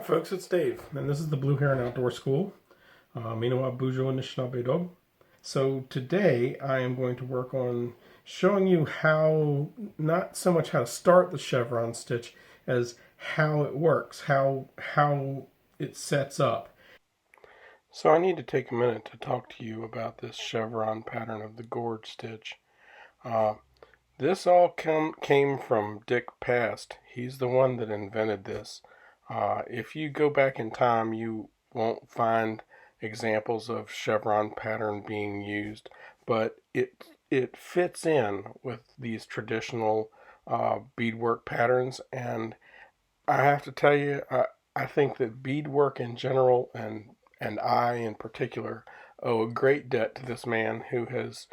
folks, it's Dave, and this is the Blue Heron Outdoor School. Minawa Bujo Anishinaabe Dog. So today I am going to work on showing you how, not so much how to start the chevron stitch as how it works, how it sets up. So I need to take a minute to talk to you about this chevron pattern of the gourd stitch. This all came from Dick Past. He's the one that invented this. If you go back in time, you won't find examples of chevron pattern being used, but it fits in with these traditional beadwork patterns, and I have to tell you, I think that beadwork in general and I in particular owe a great debt to this man who has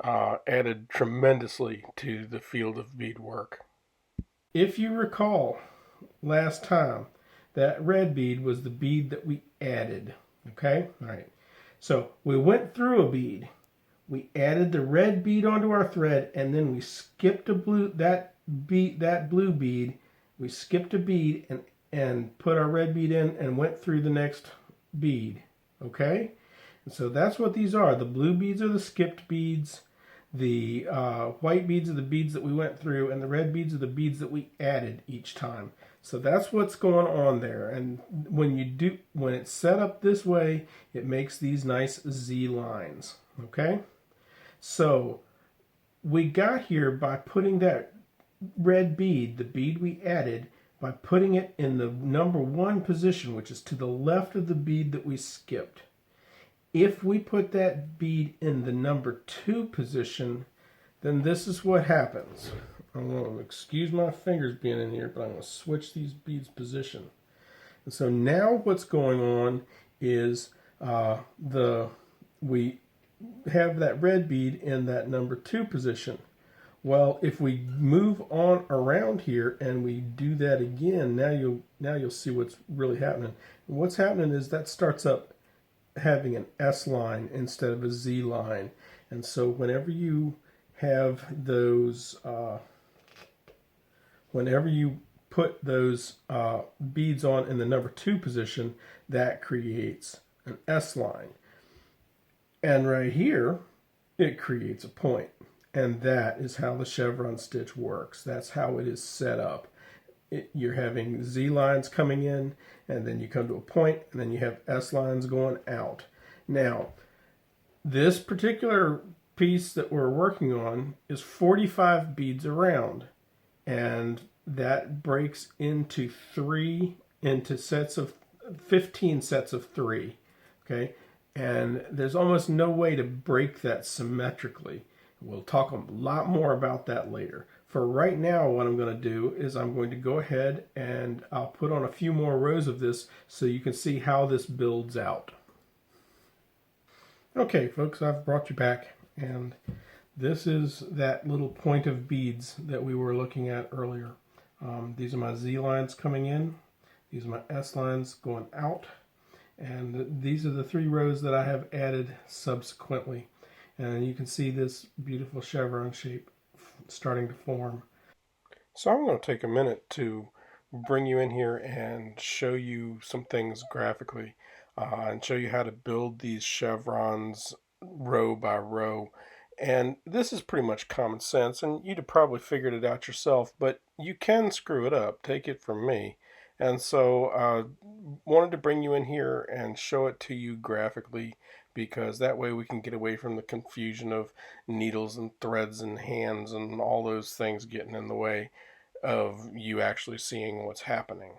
added tremendously to the field of beadwork. If you recall last time, that red bead was the bead that we added. Okay? All right. So we went through a bead. We added the red bead onto our thread, and then we skipped that blue bead. We skipped a bead and put our red bead in and went through the next bead. Okay? And so that's what these are. The blue beads are the skipped beads. The white beads are the beads that we went through, and the red beads are the beads that we added each time. So that's what's going on there. And when it's set up this way, it makes these nice Z lines. Okay? So we got here by putting that red bead, the bead we added, by putting it in the number 1 position, which is to the left of the bead that we skipped. If we put that bead in the number 2 position, then this is what happens. I'm going to excuse my fingers being in here, but I'm going to switch these beads position. And so now what's going on is we have that red bead in that number 2 position. Well, if we move on around here and we do that again, now you'll see what's really happening. And what's happening is that starts up having an S line instead of a Z line. And so whenever you have those, whenever you put those beads on in the number 2 position, that creates an S line. And right here, it creates a point. And that is how the chevron stitch works. That's how it is set up. You're having Z lines coming in, and then you come to a point, and then you have S lines going out. Now, this particular piece that we're working on is 45 beads around, and that breaks into 15 sets of 3. Okay, and there's almost no way to break that symmetrically. We'll talk a lot more about that later. For right now, what I'm going to do is I'm going to go ahead and I'll put on a few more rows of this so you can see how this builds out. Okay, folks, I've brought you back, and this is that little point of beads that we were looking at earlier. These are my Z lines coming in. These are my S lines going out. And these are the 3 rows that I have added subsequently. And you can see this beautiful chevron shape starting to form. So I'm going to take a minute to bring you in here and show you some things graphically and show you how to build these chevrons row by row. And this is pretty much common sense, and you'd have probably figured it out yourself, but you can screw it up, take it from me. And so wanted to bring you in here and show it to you graphically, because that way we can get away from the confusion of needles and threads and hands and all those things getting in the way of you actually seeing what's happening.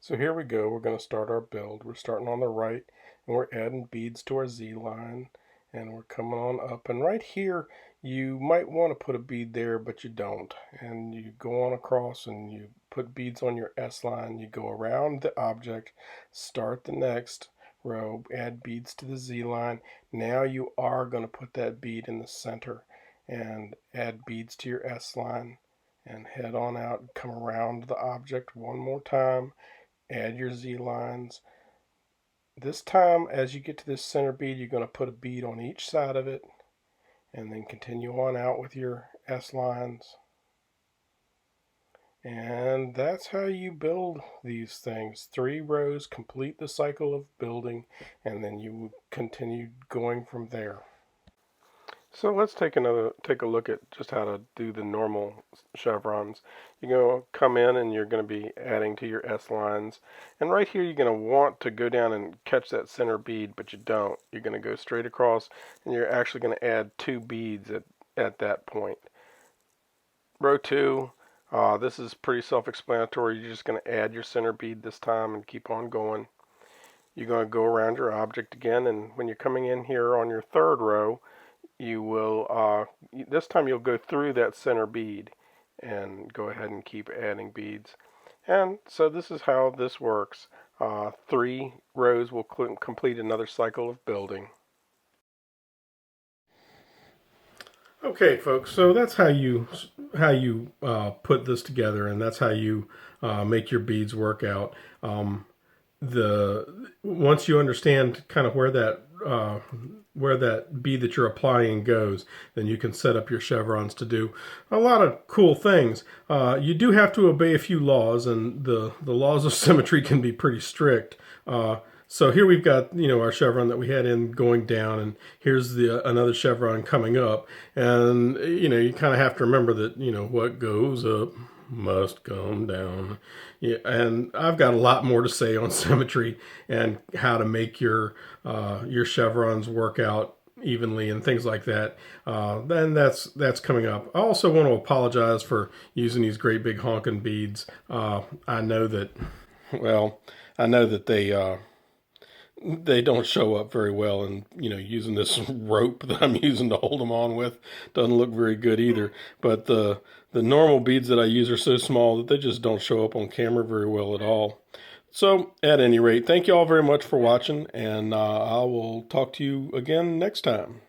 So here we go. We're going to start our build. We're starting on the right, and we're adding beads to our Z line, and we're coming on up. And right here, you might want to put a bead there, but you don't. And you go on across and you put beads on your S line. You go around the object, start the next row, add beads to the Z line. Now you are going to put that bead in the center and add beads to your S line and head on out and come around the object one more time. Add your Z lines. This time, as you get to this center bead, you're going to put a bead on each side of it, and then continue on out with your S lines. And that's how you build these things. 3 rows complete the cycle of building, and then you continue going from there. So let's take a look at just how to do the normal chevrons. You're going to come in and you're going to be adding to your S lines. And right here you're going to want to go down and catch that center bead, but you don't. You're going to go straight across and you're actually going to add 2 beads at that point. Row 2, this is pretty self-explanatory. You're just going to add your center bead this time and keep on going. You're going to go around your object again, and when you're coming in here on your 3rd row, you will, this time you'll go through that center bead and go ahead and keep adding beads. And so this is how this works. 3 rows will complete another cycle of building. Okay, folks, so that's how you put this together, and that's how you make your beads work out. Once you understand kind of where that bead that you're applying goes, then you can set up your chevrons to do a lot of cool things. You do have to obey a few laws, and the laws of symmetry can be pretty strict. So here we've got, our chevron that we had in going down, and here's another chevron coming up. And, you kind of have to remember that, what goes up must come down. Yeah, and I've got a lot more to say on symmetry and how to make your chevrons work out evenly and things like that. Then that's coming up. I also want to apologize for using these great big honking beads. I know that, they don't show up very well, and using this rope that I'm using to hold them on with doesn't look very good either. But the normal beads that I use are so small that they just don't show up on camera very well at all. So at any rate, thank you all very much for watching, and I will talk to you again next time.